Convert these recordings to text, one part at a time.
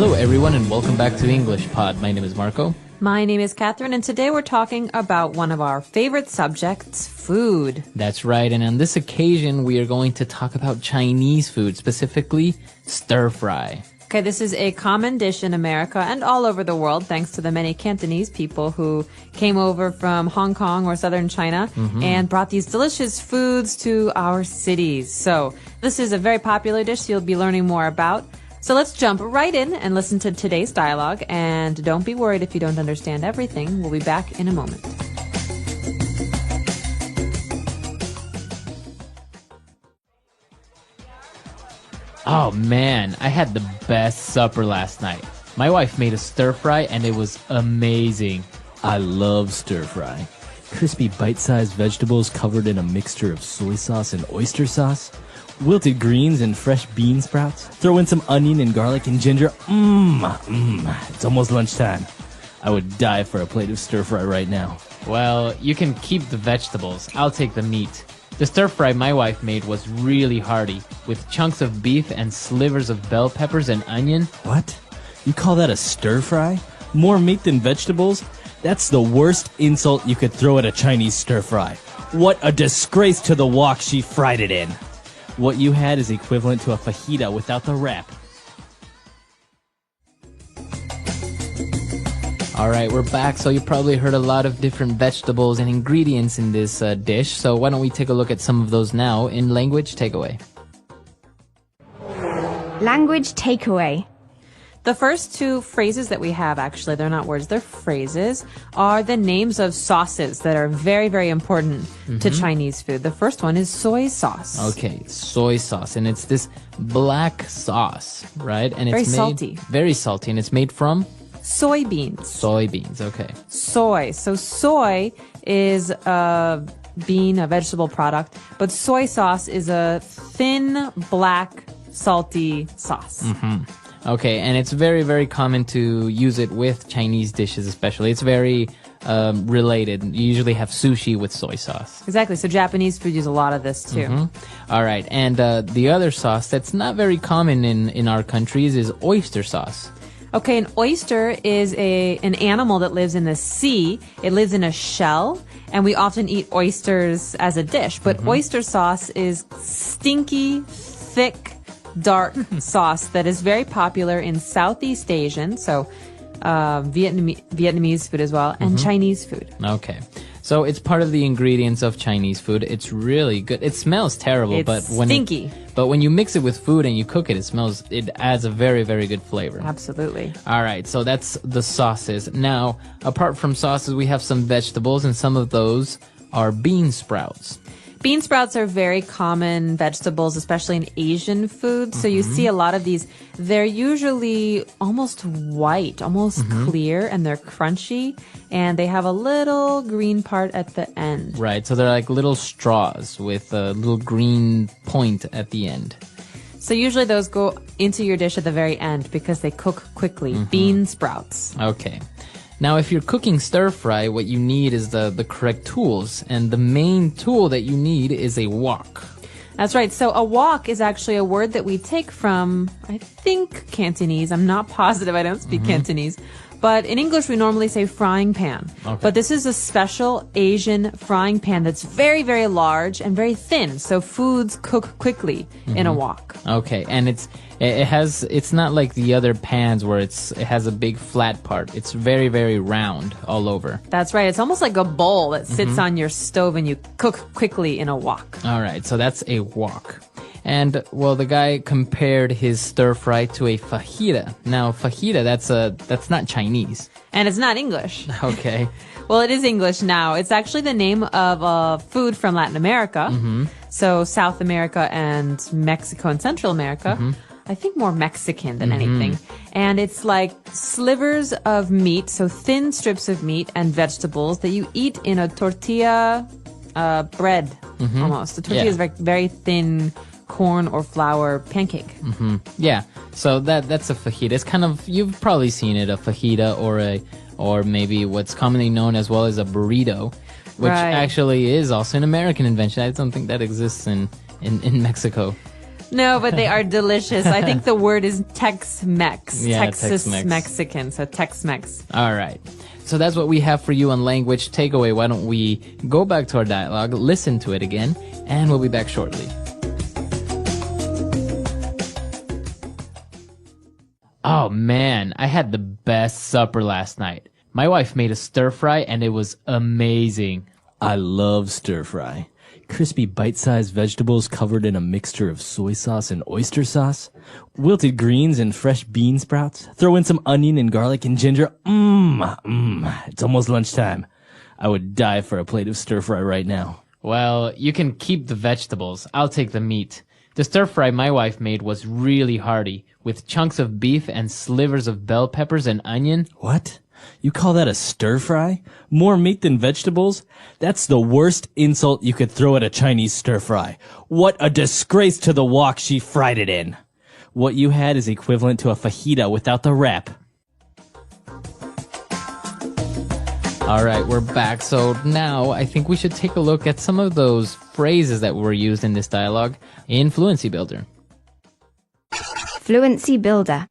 Hello everyone and welcome back to English Pod. My name is Marco. My name is Catherine, and today we're talking about one of our favorite subjects, food. That's right, and on this occasion we are going to talk about Chinese food, specifically stir-fry. Okay, this is a common dish in America and all over the world, thanks to the many Cantonese people who came over from Hong Kong or southern China and brought these delicious foods to our cities. So this is a very popular dish you'll be learning more about. So let's jump right in and listen to today's dialogue. And don't be worried if you don't understand everything. We'll be back in a moment. Oh man, I had the best supper last night. My wife made a stir-fry and it was amazing. I love stir-fry. Crispy bite-sized vegetables covered in a mixture of soy sauce and oyster sauce. Wilted greens and fresh bean sprouts. Throw in some onion and garlic and ginger. It's almost lunchtime. I would die for a plate of stir-fry right now. Well, you can keep the vegetables. I'll take the meat. The stir-fry my wife made was really hearty, with chunks of beef and slivers of bell peppers and onion. What? You call that a stir-fry? More meat than vegetables? That's the worst insult you could throw at a Chinese stir-fry. What a disgrace to the wok she fried it in. What you had is equivalent to a fajita without the wrap. Alright, we're back. So you probably heard a lot of different vegetables and ingredients in this dish. So why don't we take a look at some of those now in Language Takeaway. Language Takeaway. The first two phrases that we have, actually, they're not words, they're phrases, are the names of sauces that are very, very important to Chinese food. The first one is soy sauce. Okay, soy sauce. And it's this black sauce, right? And it's Very made, salty. Very salty. And it's made from? Soybeans. Soybeans, okay. Soy. So soy is a bean, a vegetable product, but soy sauce is a thin, black, salty sauce. Okay, and it's very, very common to use it with Chinese dishes especially. It's very related. You usually have sushi with soy sauce. Exactly. So Japanese food use a lot of this too. All right, and the other sauce that's not very common in our countries is oyster sauce. Okay, an oyster is an animal that lives in the sea. It lives in a shell, and we often eat oysters as a dish. But oyster sauce is stinky, thick, dark sauce that is very popular in Southeast Asian, so Vietnamese food as well, and Chinese food. Okay. So it's part of the ingredients of Chinese food. It's really good. It smells terrible, It's but stinky. But when you mix it with food and you cook it, it adds a very, very good flavor. Absolutely. All right, so that's the sauces. Now, apart from sauces, we have some vegetables, and some of those are bean sprouts. Bean sprouts are very common vegetables, especially in Asian food. So you see a lot of these. They're usually almost white, almost clear, and they're crunchy. And they have a little green part at the end. Right, so they're like little straws with a little green point at the end. So usually those go into your dish at the very end because they cook quickly. Bean sprouts. Okay. Now, if you're cooking stir-fry, what you need is the correct tools. And the main tool that you need is a wok. That's right. So a wok is actually a word that we take from, I think, Cantonese. I'm not positive. I don't speak Cantonese. But in English, we normally say frying pan. Okay. But this is a special Asian frying pan that's very, very large and very thin. So foods cook quickly in a wok. Okay, and it's not like the other pans where it has a big flat part. It's very, very round all over. That's right. It's almost like a bowl that sits on your stove and you cook quickly in a wok. All right, so that's a wok. And, well, the guy compared his stir-fry to a fajita. Now, fajita, that's not Chinese. And it's not English. Okay. Well, it is English now. It's actually the name of a food from Latin America. So South America and Mexico and Central America. I think more Mexican than anything. And it's like slivers of meat, so thin strips of meat and vegetables that you eat in a tortilla bread almost. The tortilla is very, very thin corn or flour pancake. Yeah, so that's a fajita. It's kind of, you've probably seen it, a fajita or maybe what's commonly known as well as a burrito, which actually is also an American invention. I don't think that exists in Mexico. No, but they are delicious. I think the word is Tex-Mex. Yeah, Texas Tex-Mex. Mexican, so Tex-Mex. All right. So that's what we have for you on Language Takeaway. Why don't we go back to our dialogue, listen to it again, and we'll be back shortly. Oh man, I had the best supper last night. My wife made a stir fry and it was amazing. I love stir fry. Crispy bite-sized vegetables covered in a mixture of soy sauce and oyster sauce. Wilted greens and fresh bean sprouts. Throw in some onion and garlic and ginger. It's almost lunchtime. I would die for a plate of stir fry right now. Well, you can keep the vegetables. I'll take the meat. The stir fry my wife made was really hearty, with chunks of beef and slivers of bell peppers and onion. What? You call that a stir fry? More meat than vegetables? That's the worst insult you could throw at a Chinese stir fry. What a disgrace to the wok she fried it in. What you had is equivalent to a fajita without the wrap. All right, we're back. So now I think we should take a look at some of those phrases that were used in this dialogue in Fluency Builder. Fluency Builder.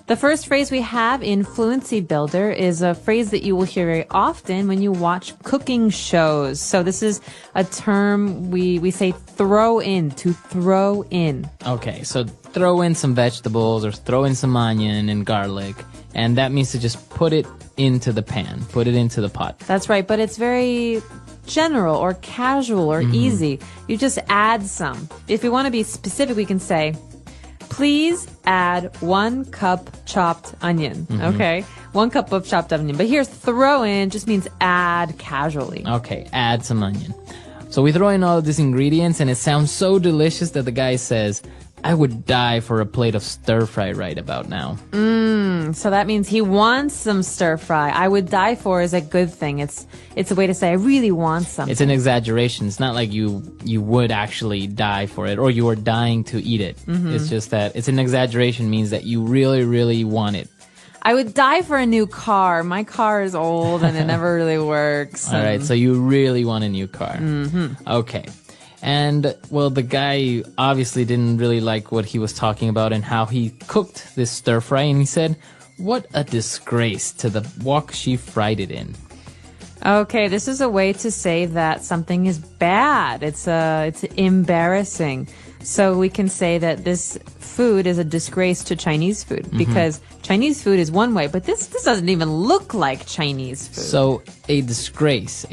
The first phrase we have in Fluency Builder is a phrase that you will hear very often when you watch cooking shows. So this is a term we say throw in, to throw in. Okay, so throw in some vegetables or throw in some onion and garlic, and that means to just put it into the pan, put it into the pot. That's right, but it's very general or casual or easy. You just add some. If we want to be specific, we can say, please add 1 cup chopped onion. Okay? 1 cup of chopped onion. But here's throw in just means add casually. Okay, add some onion. So we throw in all of these ingredients and it sounds so delicious that the guy says, I would die for a plate of stir fry right about now. So that means he wants some stir fry. I would die for is a good thing. It's a way to say I really want something. It's an exaggeration. It's not like you would actually die for it or you are dying to eat it. It's just that it's an exaggeration means that you really, really want it. I would die for a new car. My car is old and it never really works. All right, so you really want a new car. Okay. And, well, the guy obviously didn't really like what he was talking about and how he cooked this stir fry. And he said, what a disgrace to the wok she fried it in. Okay, this is a way to say that something is bad. It's embarrassing. So we can say that this food is a disgrace to Chinese food because Chinese food is one way, but this doesn't even look like Chinese food. So a disgrace.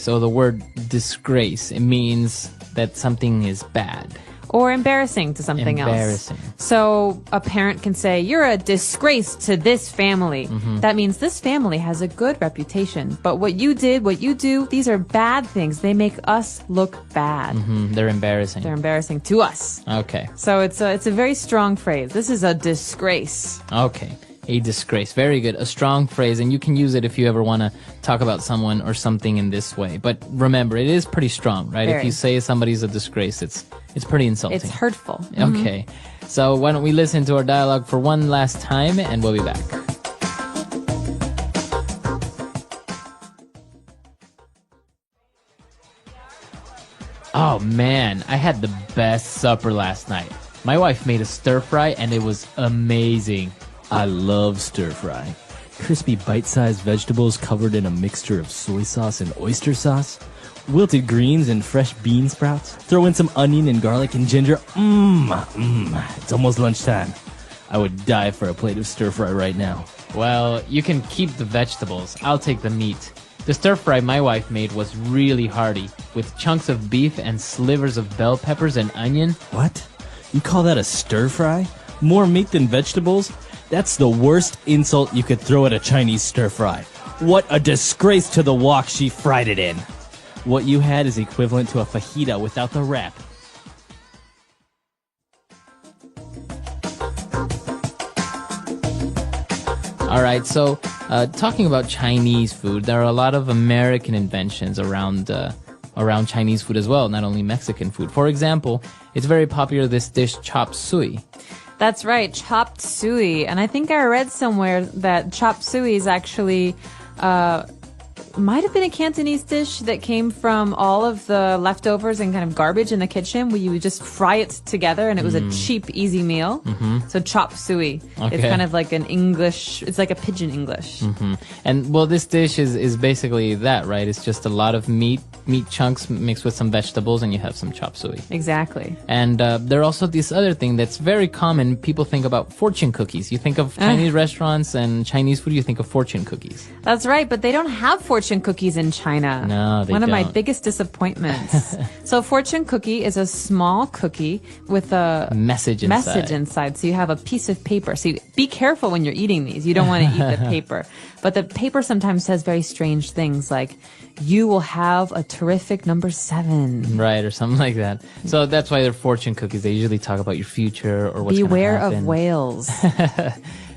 So the word disgrace, it means that something is bad. Or embarrassing to something Embarrassing. else. So a parent can say, you're a disgrace to this family. That means this family has a good reputation. But what you do, these are bad things. They make us look bad. They're embarrassing. They're embarrassing to us. Okay. So it's a very strong phrase. This is a disgrace. Okay. A disgrace. Very good. A strong phrase, and you can use it if you ever want to talk about someone or something in this way. But remember, it is pretty strong, right? Very. If you say somebody's a disgrace, it's pretty insulting. It's hurtful. Okay. So why don't we listen to our dialogue for one last time, and we'll be back. Oh man, I had the best supper last night. My wife made a stir fry and it was amazing. I love stir fry. Crispy bite-sized vegetables covered in a mixture of soy sauce and oyster sauce. Wilted greens and fresh bean sprouts. Throw in some onion and garlic and ginger. It's almost lunchtime. I would die for a plate of stir fry right now. Well, you can keep the vegetables. I'll take the meat. The stir fry my wife made was really hearty, with chunks of beef and slivers of bell peppers and onion. What? You call that a stir fry? More meat than vegetables? That's the worst insult you could throw at a Chinese stir fry. What a disgrace to the wok she fried it in. What you had is equivalent to a fajita without the wrap. All right, so talking about Chinese food, there are a lot of American inventions around Chinese food as well, not only Mexican food. For example, it's very popular, this dish, chop suey. That's right, chopped suey. And I think I read somewhere that chopped suey is actually might have been a Cantonese dish that came from all of the leftovers and kind of garbage in the kitchen where you would just fry it together and it was a cheap, easy meal. So chop suey. Okay. It's kind of like an English, it's like a pidgin English. And well, this dish is basically that, right? It's just a lot of meat chunks mixed with some vegetables, and you have some chop suey. Exactly. And there are also this other thing that's very common. People think about fortune cookies. You think of Chinese restaurants and Chinese food, you think of fortune cookies. That's right, but they don't have fortune cookies in China. No, they One of my don't. biggest disappointments. So fortune cookie is a small cookie with a Message inside. So you have a piece of paper. So be careful when you're eating these. You don't want to eat the paper. But the paper sometimes says very strange things like, you will have a terrific number 7. Right, or something like that. So that's why they're fortune cookies. They usually talk about your future or what's going to Beware happen. of whales.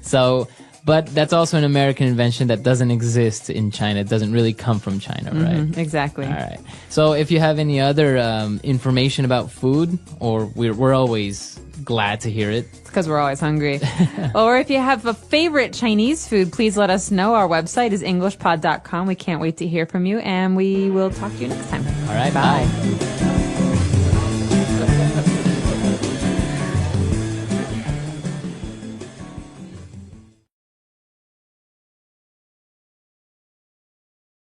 So, but that's also an American invention that doesn't exist in China. It doesn't really come from China, right? Exactly. All right. So if you have any other information about food, or we're always glad to hear it. Because we're always hungry. Or if you have a favorite Chinese food, please let us know. Our website is englishpod.com. We can't wait to hear from you, and we will talk to you next time. All right, bye.